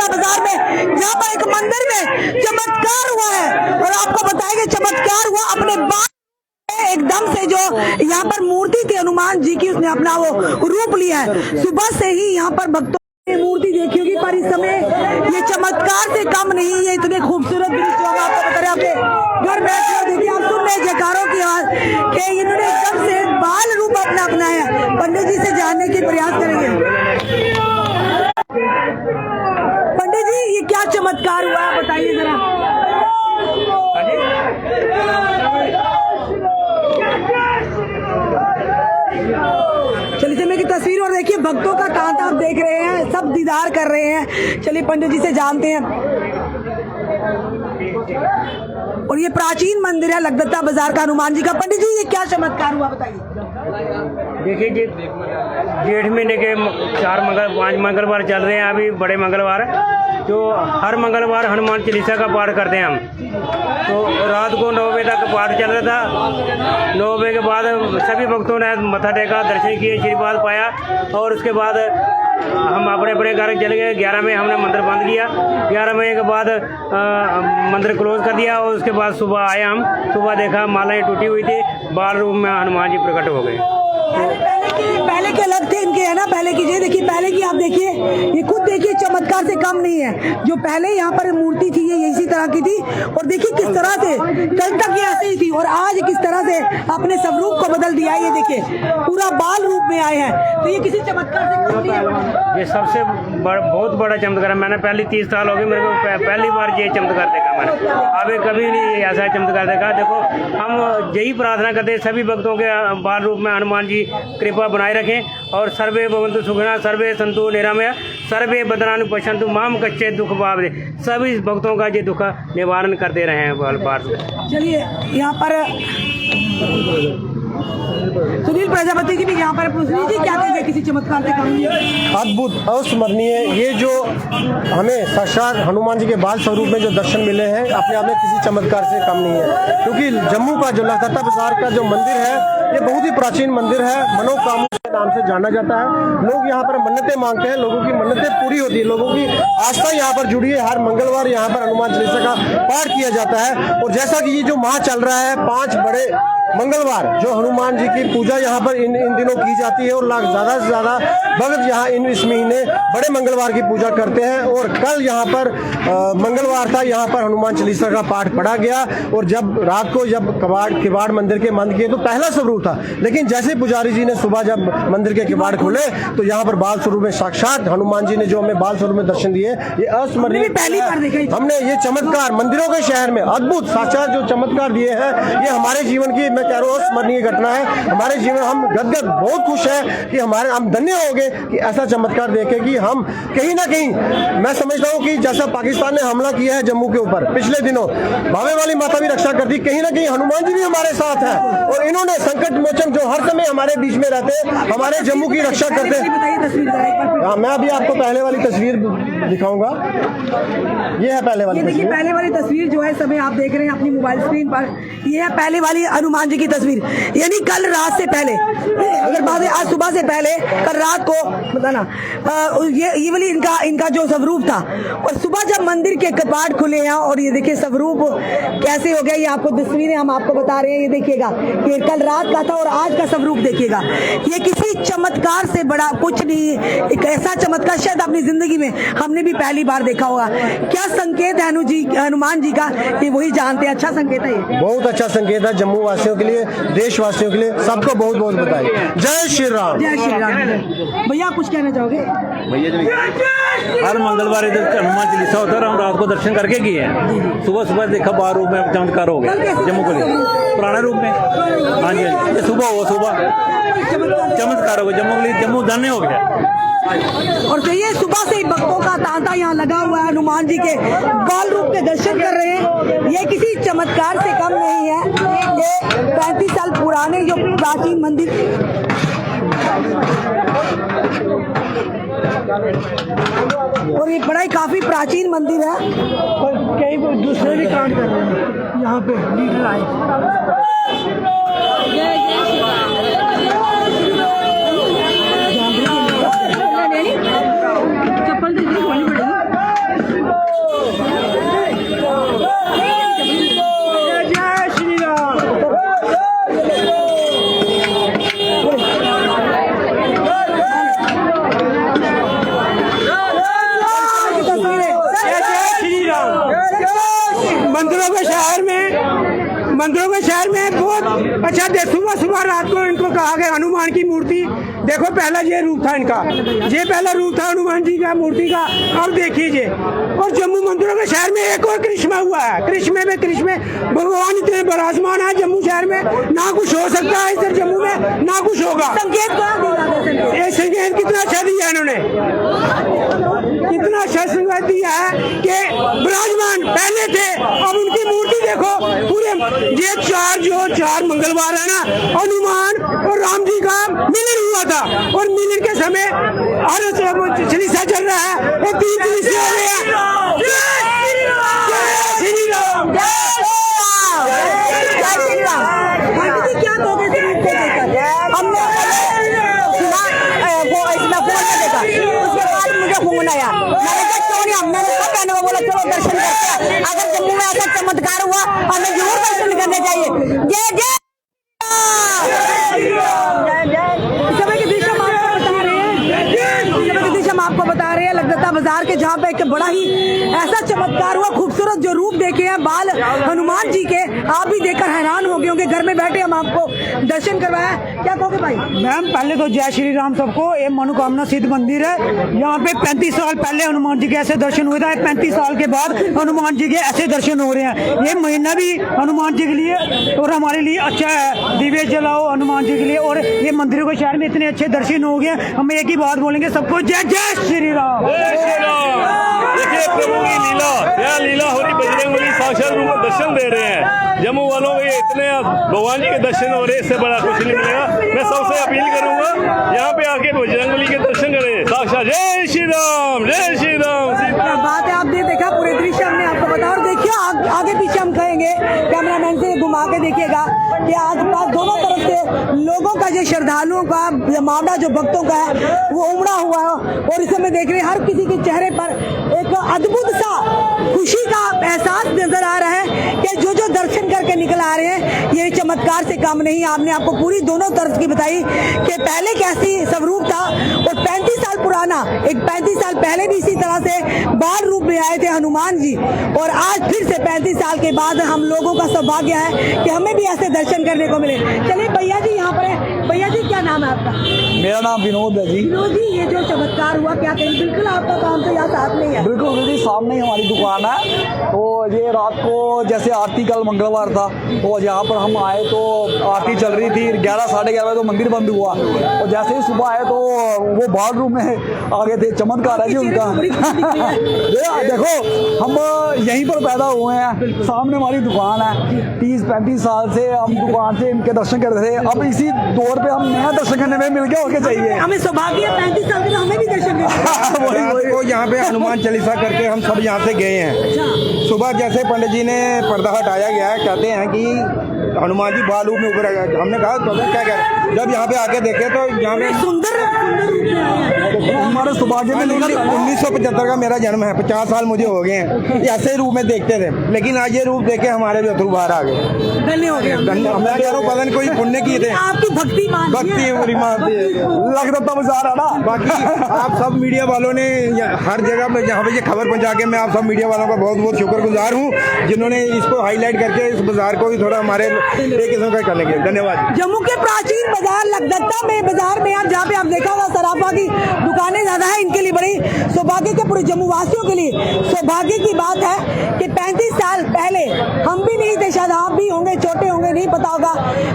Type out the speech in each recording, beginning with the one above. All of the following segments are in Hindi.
लगदत्ता बाजार में, यहाँ पर एक मंदिर में चमत्कार हुआ है और आपको बताएंगे चमत्कार हुआ अपने बाल एकदम से जो यहाँ पर मूर्ति थी हनुमान जी की, उसने अपना वो रूप लिया है। सुबह से ही यहाँ पर भक्तों ने मूर्ति देखी होगी, पर इस समय ये चमत्कार से कम नहीं है। इतने खूबसूरत दृश्य जो आपको बता रहे, आपके घर बैठे हो देखिए, आप सुन रहे जयकारों की आवाज के इन्होंने एकदम से बाल रूप अपना अपनाया। पंडित जी से जानने की प्रयास करेंगे। पंडित जी ये क्या चमत्कार हुआ बताइए जरा। चलिए समय की तस्वीर और देखिए भक्तों का तांता आप देख रहे हैं, सब दीदार कर रहे हैं। चलिए पंडित जी से जानते हैं। और ये प्राचीन मंदिर है लगदत्ता बाजार का हनुमान जी का। पंडित जी ये क्या चमत्कार हुआ बताइए। देखिए जी, जेठ महीने के 5 मंगलवार चल रहे हैं अभी, बड़े मंगलवार, जो हर मंगलवार हनुमान चालीसा का पाठ करते हैं हम। तो रात को 9 बजे तक पाठ चल रहा था। 9 बजे के बाद सभी भक्तों ने मत्था टेका, दर्शन किए, आशीर्वाद पाया और उसके बाद हम अपने अपने घर चले गए। 11 में हमने मंदिर बंद किया। 11 बजे के बाद मंदिर क्लोज कर दिया और उसके बाद सुबह आए हम। सुबह देखा मालाएं टूटी हुई थी, बाल रूप में हनुमान जी प्रकट हो गए। पहले के अलग थे इनके, है ना, पहले की ये देखिए, पहले की आप देखिए, ये खुद देखिए चमत्कार से कम नहीं है। जो पहले यहाँ पर मूर्ति थी ये इसी तरह की थी और देखिए किस तरह से कल तक ये ऐसी ही थी और आज किस तरह से अपने स्वरूप को बदल दिया। ये देखिए पूरा बाल रूप में आए हैं, तो ये किसी चमत्कार से कम नहीं है। ये सबसे बहुत बड़ा चमत्कार है। मैंने पहले 30 साल हो गए मेरे को पहली बार ये चमत्कार देखा मैंने। अभी कभी नहीं ऐसा चमत्कार देखा। देखो हम यही प्रार्थना करते हैं सभी भक्तों के बाल रूप में हनुमान जी कृपा बनाए रखें और सर्वे भवन्तु सुखिनः, सर्वे सन्तु निरामया, सर्वे भद्राणि पश्यन्तु मां कच्चे दुख भावे। सभी भक्तों का ये दुख निवारण करते रहे हैं बार। चलिए यहाँ पर सुनील प्रजापति जी भी यहाँ पर पूछ लीजिए, क्या कहेंगे किसी चमत्कार से कम नहीं है? अद्भुत, अविस्मरणीय, ये जो हमें साक्षात हनुमान जी के बाल स्वरूप में जो दर्शन मिले हैं अपने आप में किसी चमत्कार से कम नहीं है। क्योंकि जम्मू का जो लगदत्ता बाजार का जो मंदिर है ये बहुत ही प्राचीन मंदिर है, मनोकामना के नाम से जाना जाता है। लोग यहाँ पर मन्नतें मांगते हैं, लोगों की मन्नतें पूरी होती है, लोगों की आस्था यहाँ पर जुड़ी है। हर मंगलवार यहाँ पर हनुमान चालीसा का पाठ किया जाता है और जैसा कि ये जो माह चल रहा है 5 बड़े मंगलवार जो हनुमान जी की पूजा यहाँ पर इन दिनों की जाती है और ज्यादा से ज्यादा भक्त यहाँ इस महीने बड़े मंगलवार की पूजा करते हैं। और कल यहाँ पर मंगलवार था, यहाँ पर हनुमान चालीसा का पाठ पढ़ा गया और जब रात को जब किवाड़ मंदिर के बंद किए तो पहला स्वरूप था, लेकिन जैसे पुजारी जी ने सुबह जब मंदिर के किवाड़ खोले तो यहाँ पर बाल स्वरूप में साक्षात हनुमान जी ने जो हमें बाल स्वरूप में दर्शन दिए, ये अस्मरणीय पहली बार देखा। हमने ये चमत्कार मंदिरों के शहर में अद्भुत साक्षात जो चमत्कार दिए हैं, ये हमारे जीवन की मैं कह रहा हूँ स्मरणीय घटना है। हमारे जीवन हम गदगद बहुत खुश है कि हम धन्य हो गए कि ऐसा चमत्कार देखे कि हम कहीं ना कहीं, मैं समझता हूँ कि जैसा पाकिस्तान ने हमला किया है जम्मू के ऊपर पिछले दिनों, भावे वाली माता भी रक्षा करती, कहीं ना कहीं हनुमान जी भी हमारे साथ है और इन्होंने संकट मोचन जो हर समय हमारे बीच में रहते हैं, हमारे जम्मू की रक्षा करते हैं। मैं अभी आपको पहले वाली तस्वीर दिखाऊंगा, ये है पहले वाली तस्वीर। पहले वाली तस्वीर जो है समय आप देख रहे हैं अपनी मोबाइल स्क्रीन पर, ये है पहले वाली हनुमान जी की तस्वीर। यानी कल रात से पहले, अगर बात है आज सुबह से पहले, कल रात को बताना ये वाली इनका जो स्वरूप था और सुबह जब मंदिर के कपाट खुले हैं और ये देखिए स्वरूप कैसे हो गया, ये आपको तस्वीरें हम आपको बता रहे हैं। ये देखिएगा ये कल रात का था और आज का स्वरूप देखिएगा। ये किसी चमत्कार से बड़ा कुछ नहीं, एक ऐसा चमत्कार शायद अपनी जिंदगी में हमने भी पहली बार देखा होगा। क्या संकेत है हनुमान जी का, ये वही जानते हैं। अच्छा संकेत है, ये बहुत अच्छा संकेत है जम्मू वासियों के लिए, देशवासियों के लिए, सबको बहुत बहुत बधाई। जय श्री राम। जय श्री राम। भैया कुछ कहना चाहोगे? भैया हर मंगलवार इधर हनुमान चालीसा होता है, हम रात को दर्शन करके गए हैं। सुबह देखा बाल रूप में चमत्कार हो गया जम्मू के लिए, पुराने रूप में। हाँ जी, ये सुबह चमत्कार हो गया जम्मू के लिए, जम्मू धन्य हो गया। और चाहिए सुबह से ही भक्तों का तांता यहाँ लगा हुआ है, हनुमान जी के बाल रूप के दर्शन कर रहे हैं। ये किसी चमत्कार से कम नहीं है। ये 35 साल पुराने जो प्राचीन मंदिर, और ये बड़ा ही काफी प्राचीन मंदिर है और कई दूसरे भी कांड कर रहे हैं यहाँ पे लीडर आए। चप्पल मंदिरों के शहर में बहुत अच्छा सुबह सुबह रात को इनको कहा गया हनुमान की मूर्ति देखो, पहला ये रूप था इनका, ये पहला रूप था हनुमान जी का मूर्ति का। अब देखिए, और जम्मू मंदिरों के शहर में एक और करिश्मा हुआ है, करिश्मे भगवान इतने विराजमान है जम्मू शहर में, ना कुछ हो सकता है इधर जम्मू में, ना कुछ होगा। ये संकेत कितना अच्छा दिया इन्होंने, कितना अच्छा संकेत दिया है कि विराजमान पहले थे, अब उनकी मूर्ति देखो पूरे। ये चार मंगलवार है ना, हनुमान और राम जी का मिलन हुआ था, और मिलन के समय हर चालीसा चल रहा है, और 3 चालीसे हो रहे हैं। क्या कहोगे हमने सुना वो इसमें फोन में देखा, उसके बाद मुझे फोन आया, मैंने कहा क्यों नहीं, हमने कहने को बोला चलो दर्शन करते हैं, अगर जम्मू में ऐसा चमत्कार हुआ हमें जरूर दर्शन करने चाहिए। जय जय हम आपको बता रहे हैं लगदत्ता बाजार के, जहाँ पे एक बड़ा ही ऐसा चमत्कार हुआ, खूबसूरत जो रूप देखे हैं बाल हनुमान जी के, आप भी देखकर हैरान हो गए होंगे। घर में बैठे हम आपको दर्शन करवाया, क्या कहोगे भाई? मैम पहले तो जय श्री राम सबको। ये मनोकामना सिद्ध मंदिर है, यहाँ पे 35 साल पहले हनुमान जी के ऐसे दर्शन हुए थे, 35 साल के बाद हनुमान जी के ऐसे दर्शन हो रहे हैं। ये महीना भी हनुमान जी के लिए और हमारे लिए अच्छा है, दिव्य जलाओ हनुमान जी के लिए, और ये मंदिरों के शहर में इतने अच्छे दर्शन हो गए। हम एक ही बात बोलेंगे सबको, जय जय श्री राम। जय श्री राम। देखिए प्रभु की लीला, क्या लीला हो रही, बजरंगबली साक्षात रूप में दर्शन दे रहे हैं जम्मू वालों को। ये इतने भगवान जी के दर्शन हो रहे हैं, इससे बड़ा कुछ नहीं मिलेगा। मैं सबसे अपील करूंगा यहाँ पे आके बजरंगबली के दर्शन करें साक्षात। जय श्री राम, जय श्री राम। क्या बात है, आपने देखा पूरे दृश्य हमने आपको बताया, और देखिए आगे पीछे हम कहेंगे, कैमरामैन से घुमा के देखिएगा कि आज पास दोनों तरफ से लोगों का, जो श्रद्धालुओं का जमावड़ा जो भक्तों का है वो उमड़ा हुआ है, और इस समय देख रहे हैं हर किसी के चेहरे पर एक अद्भुत सा खुशी का एहसास नजर आ रहा है कि जो दर्शन करके निकल आ रहे हैं, ये चमत्कार से कम नहीं। आपने आपको पूरी दोनों तरफ की बताई कि पहले कैसी स्वरूप था, और 35 साल पुराना, एक 35 साल पहले भी इसी तरह से बाल रूप में आए थे हनुमान जी, और आज फिर से 35 साल के बाद हम लोगों का सौभाग्य है कि हमें भी ऐसे दर्शन करने को मिले। चलिए भैया जी यहाँ पर है, भैया जी क्या नाम है आपका? मेरा नाम विनोद है जी। विनोद जी, ये जो चमत्कार हुआ क्या कहें? बिल्कुल आपका काम तो यहाँ साथ में ही है। बिल्कुल जी, सामने ही हमारी दुकान है। तो ये रात को जैसे आरती, कल मंगलवार था, तो यहाँ पर हम आए तो आरती चल रही थी, 11 साढ़े 11 बजे तो मंदिर बंद हुआ, और जैसे ही सुबह आए तो वो बाल रूप में आ गए थे। चमत्कार है जी उनका। देखो हम यहीं पर पैदा हुए हैं, सामने हमारी दुकान है, 30-35 साल से हम दुकान से इनके दर्शन करते थे। अब इसी दौर पे हम नया दर्शन करने में मिल गए, होके चाहिए हमें सौभाग्य है, 35 साल के हमें भी दर्शन करने को यहाँ पे हनुमान चालीसा करके हम सब यहाँ से गए हैं। सुबह जैसे पंडित जी ने पर्दा हटाया गया है, कहते हैं कि हनुमान जी बाल रूप में ऊपर आ गए। हमने कहा तो क्या कह रहे, जब यहाँ पे आके देखे तो यहाँ पे सुंदर हमारे सौभाग्य में 1975 का मेरा जन्म है, 50 साल मुझे हो गए हैं, ऐसे रूप में देखते थे, लेकिन आज ये रूप देखे हमारे भी अथरू बाहर आ गए। धन्य हो गया। मैं कह रहा हूँ पता नहीं कोई पुण्य किए थे, आपकी भक्ति भक्ति बुरी मानती है, लगता बाजार है ना। बाकी आप सब मीडिया वालों ने हर जगह पे जहाँ पे ये खबर पहुँचा के, मैं आप सब मीडिया वालों का बहुत बहुत शुक्रगुजार हूँ, जिन्होंने इसको हाईलाइट करके इस बाजार को भी थोड़ा हमारे एक किस्म का करने के धन्यवाद। जम्मू के प्राचीन बाजार लगदत्ता में बाजार में आप जहाँ पे आप देखा होगा सराफा की दुकानें ज्यादा है, इनके लिए बड़ी सौभाग्य के, पूरे जम्मू वासियों के लिए सौभाग्य की बात है कि 35 साल पहले हम भी नहीं थे, शायद आप भी होंगे, छोटे होंगे, नहीं पता होगा,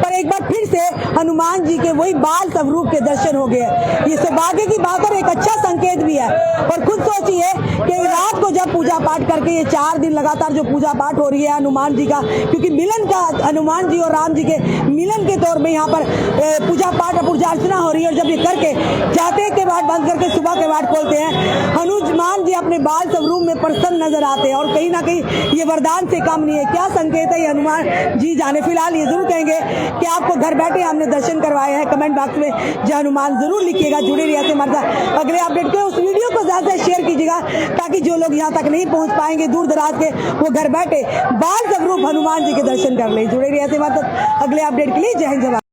पर एक बार फिर से हनुमान जी के वही बाल स्वरूप के दर्शन हो गए। ये सौभाग्य की बात और एक अच्छा संकेत भी है। और खुद सोचिए कि रात को जब पूजा पाठ करके, ये 4 दिन लगातार जो पूजा पाठ हो रही है हनुमान जी का, क्योंकि मिलन का, हनुमान जी और राम जी के मिलन के तौर में यहाँ पर पूजा पाठ और पूजा अर्चना हो रही है, और जब ये करके जाते के बाद बंद करके सुबह के बाद खोलते हैं, हनुमान जी अपने बाल स्वरूप में प्रसन्न नजर आते हैं, और कहीं ना कहीं ये वरदान से कम नहीं है। क्या संकेत है ये हनुमान जी जाने। फिलहाल ये जरूर कहेंगे कि आपको घर बैठे हमने दर्शन करवाए हैं। कमेंट बॉक्स में जय हनुमान जरूर लिखिएगा, जुड़े रहिए हमारे साथ। अगले अपडेट के उस वीडियो को ज्यादा से शेयर कीजिएगा, ताकि जो लोग यहाँ तक नहीं पहुँच पाएंगे दूर दराज के, वो घर बैठे बाल स्वरूप हनुमान जी के दर्शन कर ले। जुड़े रहिए हमारे साथ अगले अपडेट के लिए। जय हिंद।